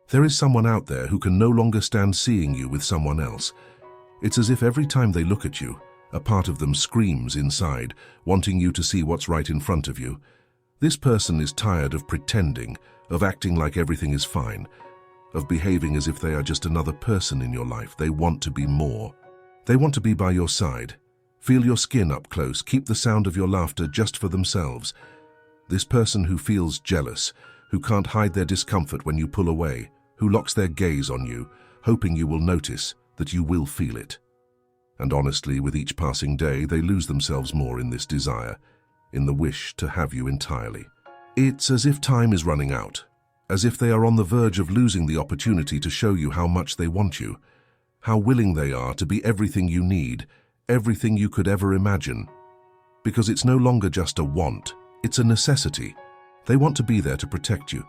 There is someone out there who can no longer stand seeing you with someone else. It's as if every time they look at you, a part of them screams inside, wanting you to see what's right in front of you. This person is tired of pretending, of acting like everything is fine, of behaving as if they are just another person in your life. They want to be more. They want to be by your side. Feel your skin up close, keep the sound of your laughter just for themselves. This person who feels jealous, who can't hide their discomfort when you pull away, who locks their gaze on you, hoping you will notice that you will feel it. And honestly, with each passing day, they lose themselves more in this desire, in the wish to have you entirely. It's as if time is running out, as if they are on the verge of losing the opportunity to show you how much they want you, how willing they are to be everything you need, everything you could ever imagine. Because it's no longer just a want, it's a necessity. They want to be there to protect you,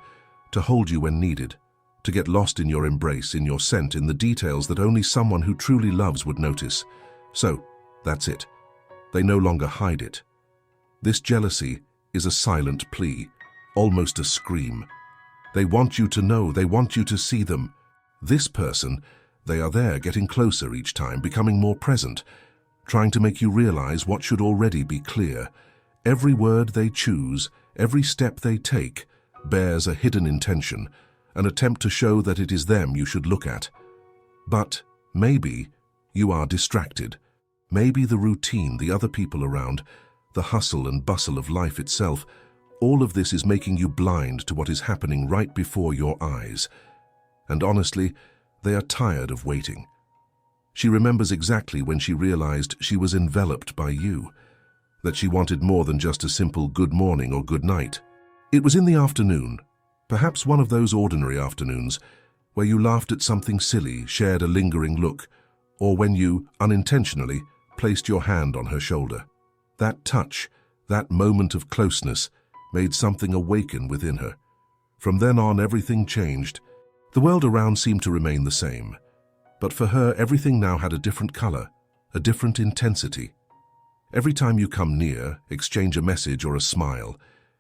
to hold you when needed, to get lost in your embrace, in your scent, in the details that only someone who truly loves would notice. So, that's it. They no longer hide it. This jealousy is a silent plea, almost a scream. They want you to know, they want you to see them. This person, they are there, getting closer each time, becoming more present, trying to make you realize what should already be clear. Every word they choose, every step they take, bears a hidden intention, an attempt to show that it is them you should look at. But maybe you are distracted. Maybe the routine, the other people around, the hustle and bustle of life itself, all of this is making you blind to what is happening right before your eyes. And honestly, they are tired of waiting. She remembers exactly when she realized she was enveloped by you, that she wanted more than just a simple good morning or good night. It was in the afternoon, perhaps one of those ordinary afternoons, where you laughed at something silly, shared a lingering look, or when you, unintentionally, placed your hand on her shoulder. That touch, that moment of closeness, made something awaken within her. From then on, everything changed. The world around seemed to remain the same, but for her, everything now had a different color, a different intensity. Every time you come near, exchange a message or a smile,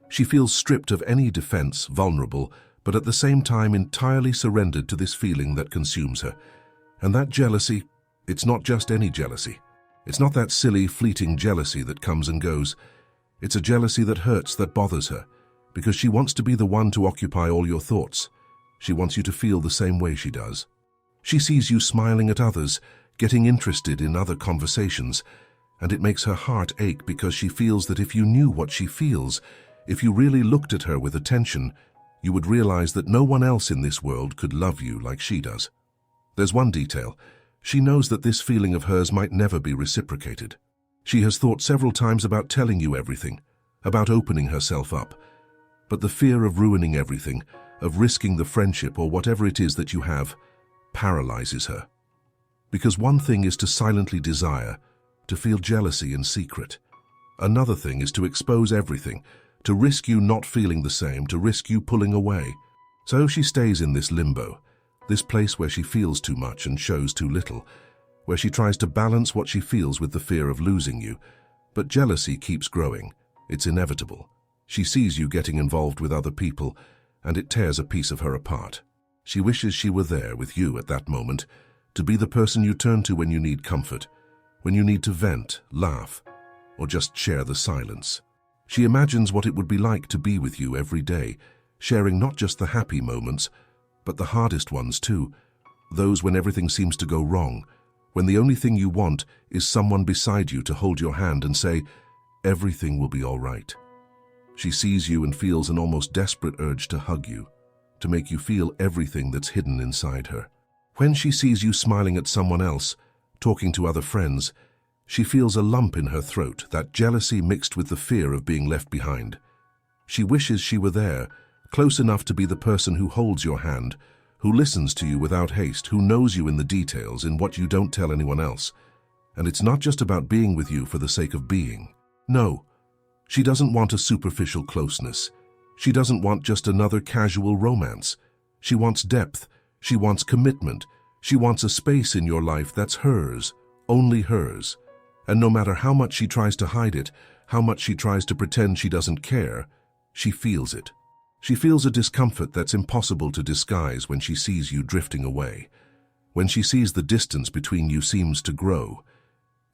she feels stripped of any defense, vulnerable, but at the same time entirely surrendered to this feeling that consumes her. And that jealousy, it's not just any jealousy. It's not that silly, fleeting jealousy that comes and goes. It's a jealousy that hurts, that bothers her, because she wants to be the one to occupy all your thoughts. She wants you to feel the same way she does. She sees you smiling at others, getting interested in other conversations, and it makes her heart ache because she feels that if you knew what she feels, if you really looked at her with attention, you would realize that no one else in this world could love you like she does. There's one detail. She knows that this feeling of hers might never be reciprocated. She has thought several times about telling you everything, about opening herself up. But the fear of ruining everything, of risking the friendship or whatever it is that you have, paralyzes her. Because one thing is to silently desire, to feel jealousy in secret. Another thing is to expose everything, to risk you not feeling the same, to risk you pulling away. So she stays in this limbo, this place where she feels too much and shows too little, where she tries to balance what she feels with the fear of losing you. But jealousy keeps growing. It's inevitable. She sees you getting involved with other people, and it tears a piece of her apart. She wishes she were there with you at that moment, to be the person you turn to when you need comfort, when you need to vent, laugh, or just share the silence. She imagines what it would be like to be with you every day, sharing not just the happy moments, but the hardest ones too, those when everything seems to go wrong, when the only thing you want is someone beside you to hold your hand and say, everything will be all right. She sees you and feels an almost desperate urge to hug you, to make you feel everything that's hidden inside her. When she sees you smiling at someone else, talking to other friends, she feels a lump in her throat, that jealousy mixed with the fear of being left behind. She wishes she were there, close enough to be the person who holds your hand, who listens to you without haste, who knows you in the details, in what you don't tell anyone else. And it's not just about being with you for the sake of being. No, she doesn't want a superficial closeness. She doesn't want just another casual romance. She wants depth. She wants commitment. She wants a space in your life that's hers, only hers. And no matter how much she tries to hide it, how much she tries to pretend she doesn't care, she feels it. She feels a discomfort that's impossible to disguise when she sees you drifting away. When she sees the distance between you seems to grow,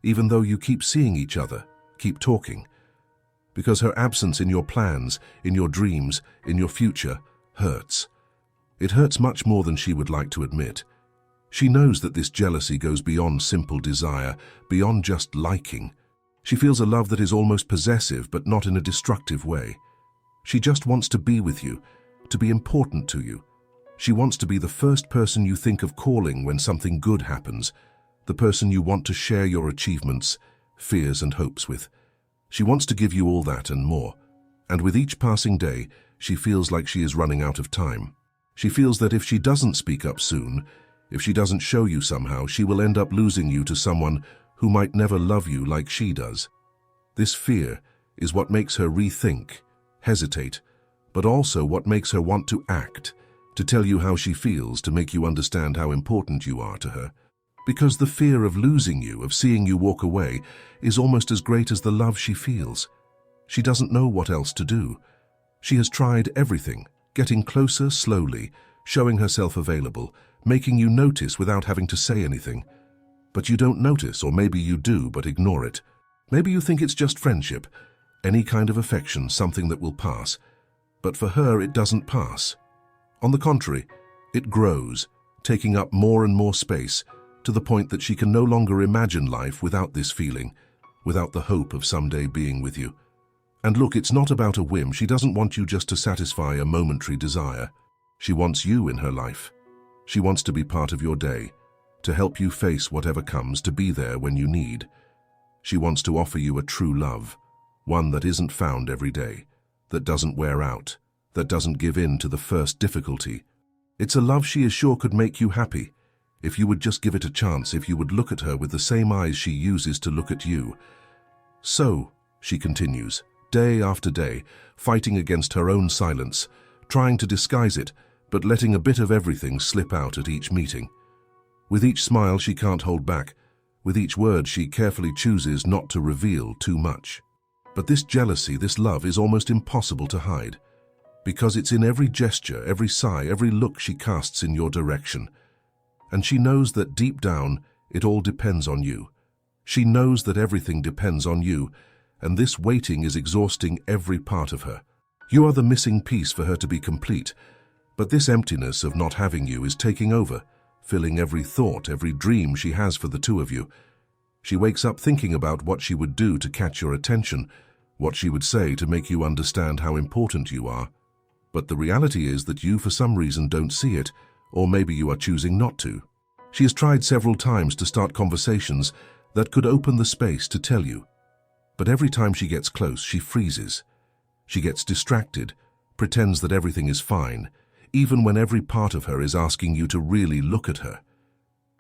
even though you keep seeing each other, keep talking. Because her absence in your plans, in your dreams, in your future, hurts. It hurts much more than she would like to admit. She knows that this jealousy goes beyond simple desire, beyond just liking. She feels a love that is almost possessive, but not in a destructive way. She just wants to be with you, to be important to you. She wants to be the first person you think of calling when something good happens, the person you want to share your achievements, fears and hopes with. She wants to give you all that and more. And with each passing day, she feels like she is running out of time. She feels that if she doesn't speak up soon, if she doesn't show you somehow, she will end up losing you to someone who might never love you like she does. This fear is what makes her rethink, hesitate, but also what makes her want to act, to tell you how she feels, to make you understand how important you are to her. Because the fear of losing you, of seeing you walk away, is almost as great as the love she feels. She doesn't know what else to do. She has tried everything, getting closer slowly, showing herself available, making you notice without having to say anything. But you don't notice, or maybe you do, but ignore it. Maybe you think it's just friendship, any kind of affection, something that will pass. But for her, it doesn't pass. On the contrary, it grows, taking up more and more space, to the point that she can no longer imagine life without this feeling, without the hope of someday being with you. And look, it's not about a whim. She doesn't want you just to satisfy a momentary desire. She wants you in her life. She wants to be part of your day, to help you face whatever comes, to be there when you need. She wants to offer you a true love, one that isn't found every day, that doesn't wear out, that doesn't give in to the first difficulty. It's a love she is sure could make you happy, if you would just give it a chance, if you would look at her with the same eyes she uses to look at you. So, she continues, day after day, fighting against her own silence, trying to disguise it, but letting a bit of everything slip out at each meeting. With each smile she can't hold back, with each word she carefully chooses not to reveal too much. But this jealousy, this love, is almost impossible to hide, because it's in every gesture, every sigh, every look she casts in your direction. And she knows that deep down, it all depends on you. She knows that everything depends on you, and this waiting is exhausting every part of her. You are the missing piece for her to be complete, but this emptiness of not having you is taking over, filling every thought, every dream she has for the two of you. She wakes up thinking about what she would do to catch your attention, what she would say to make you understand how important you are. But the reality is that you, for some reason, don't see it, or maybe you are choosing not to. She has tried several times to start conversations that could open the space to tell you. But every time she gets close, she freezes. She gets distracted, pretends that everything is fine, even when every part of her is asking you to really look at her.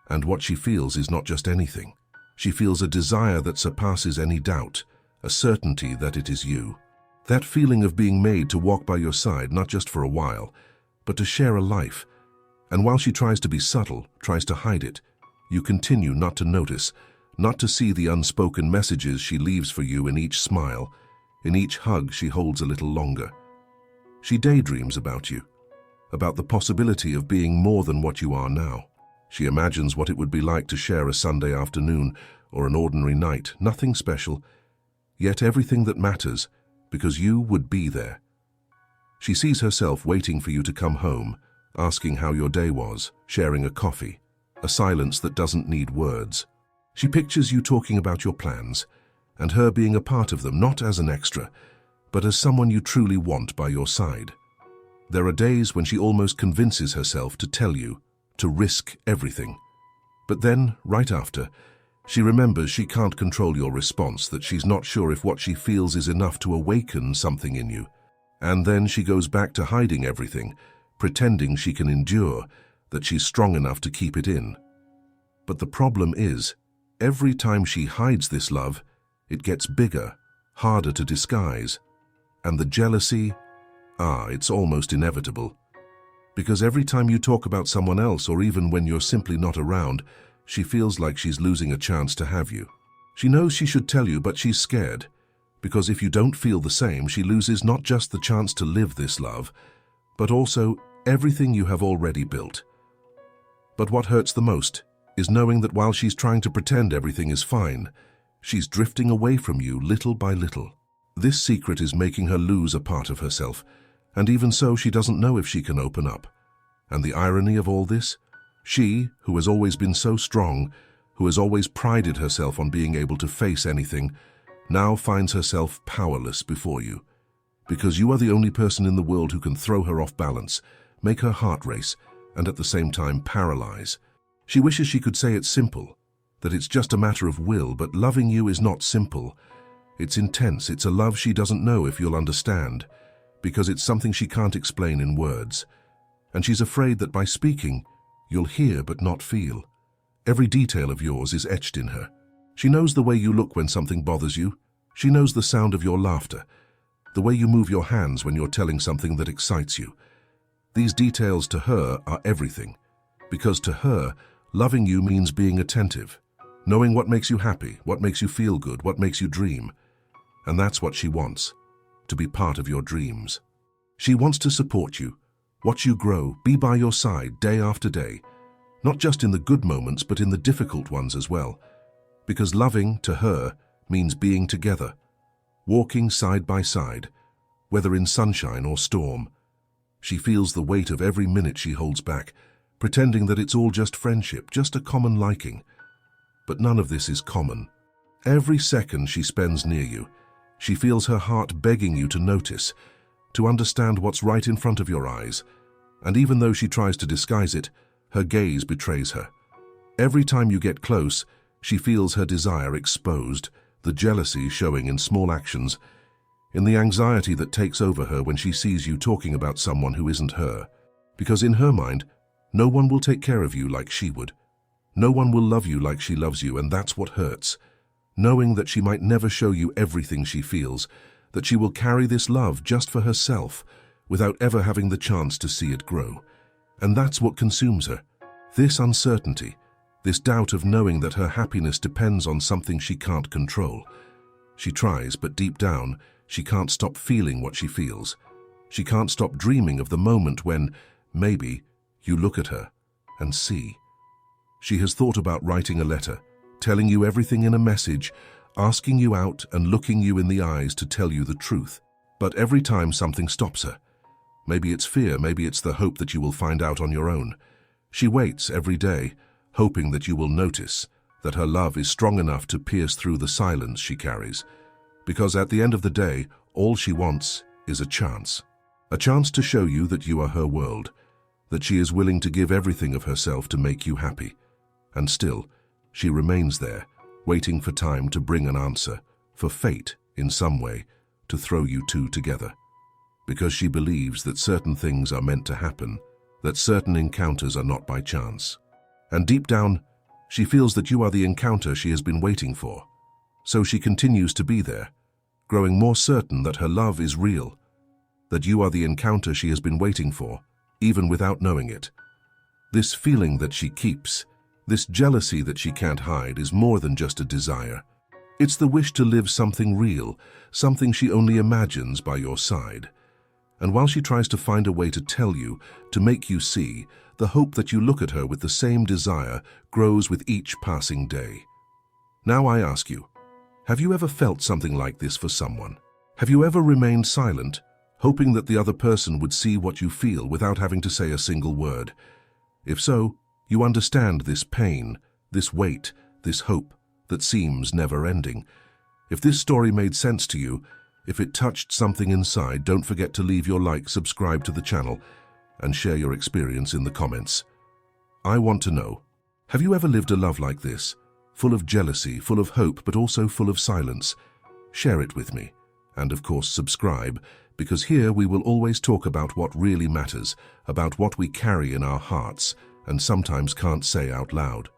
And what she feels is not just anything. She feels a desire that surpasses any doubt, a certainty that it is you. That feeling of being made to walk by your side, not just for a while, but to share a life. And while she tries to be subtle, tries to hide it, you continue not to notice, not to see the unspoken messages she leaves for you in each smile, in each hug she holds a little longer. She daydreams about you, about the possibility of being more than what you are now. She imagines what it would be like to share a Sunday afternoon or an ordinary night, nothing special, yet everything that matters, because you would be there. She sees herself waiting for you to come home, asking how your day was, sharing a coffee, a silence that doesn't need words. She pictures you talking about your plans, and her being a part of them, not as an extra, but as someone you truly want by your side. There are days when she almost convinces herself to tell you, to risk everything. But then, right after, she remembers she can't control your response, that she's not sure if what she feels is enough to awaken something in you. And then she goes back to hiding everything, pretending she can endure, that she's strong enough to keep it in. But the problem is, every time she hides this love, it gets bigger, harder to disguise. And the jealousy, it's almost inevitable. Because every time you talk about someone else, or even when you're simply not around, she feels like she's losing a chance to have you. She knows she should tell you, but she's scared. Because if you don't feel the same, she loses not just the chance to live this love, but also everything you have already built. But what hurts the most is knowing that while she's trying to pretend everything is fine, she's drifting away from you little by little. This secret is making her lose a part of herself, and even so she doesn't know if she can open up. And the irony of all this? She, who has always been so strong, who has always prided herself on being able to face anything, now finds herself powerless before you. Because you are the only person in the world who can throw her off balance, make her heart race, and at the same time paralyze. She wishes she could say it's simple, that it's just a matter of will, but loving you is not simple. It's intense, it's a love she doesn't know if you'll understand, because it's something she can't explain in words. And she's afraid that by speaking, you'll hear but not feel. Every detail of yours is etched in her. She knows the way you look when something bothers you. She knows the sound of your laughter, the way you move your hands when you're telling something that excites you. These details to her are everything, because to her, loving you means being attentive, knowing what makes you happy, what makes you feel good, what makes you dream. And that's what she wants, to be part of your dreams. She wants to support you, watch you grow, be by your side day after day, not just in the good moments but in the difficult ones as well. Because loving, to her, means being together, walking side by side, whether in sunshine or storm. She feels the weight of every minute she holds back, pretending that it's all just friendship, just a common liking. But none of this is common. Every second she spends near you, she feels her heart begging you to notice, to understand what's right in front of your eyes. And even though she tries to disguise it, her gaze betrays her. Every time you get close, she feels her desire exposed, the jealousy showing in small actions, in the anxiety that takes over her when she sees you talking about someone who isn't her. Because in her mind, no one will take care of you like she would. No one will love you like she loves you, and that's what hurts. Knowing that she might never show you everything she feels, that she will carry this love just for herself, without ever having the chance to see it grow. And that's what consumes her. This uncertainty, this doubt of knowing that her happiness depends on something she can't control. She tries, but deep down, she can't stop feeling what she feels. She can't stop dreaming of the moment when, maybe, you look at her and see. She has thought about writing a letter, telling you everything in a message, asking you out and looking you in the eyes to tell you the truth. But every time something stops her. Maybe it's fear, maybe it's the hope that you will find out on your own. She waits every day, hoping that you will notice, that her love is strong enough to pierce through the silence she carries. Because at the end of the day, all she wants is a chance to show you that you are her world, that she is willing to give everything of herself to make you happy. And still, she remains there, waiting for time to bring an answer, for fate, in some way, to throw you two together. Because she believes that certain things are meant to happen, that certain encounters are not by chance. And deep down, she feels that you are the encounter she has been waiting for. So she continues to be there, growing more certain that her love is real, that you are the encounter she has been waiting for, even without knowing it. This feeling that she keeps, this jealousy that she can't hide, is more than just a desire. It's the wish to live something real, something she only imagines by your side. And while she tries to find a way to tell you, to make you see, the hope that you look at her with the same desire grows with each passing day. Now I ask you, have you ever felt something like this for someone? Have you ever remained silent, hoping that the other person would see what you feel without having to say a single word? If so, you understand this pain, this weight, this hope that seems never-ending. If this story made sense to you, if it touched something inside, don't forget to leave your like, subscribe to the channel, and share your experience in the comments. I want to know, have you ever lived a love like this, full of jealousy, full of hope, but also full of silence? Share it with me, and of course subscribe, because here we will always talk about what really matters, about what we carry in our hearts and sometimes can't say out loud.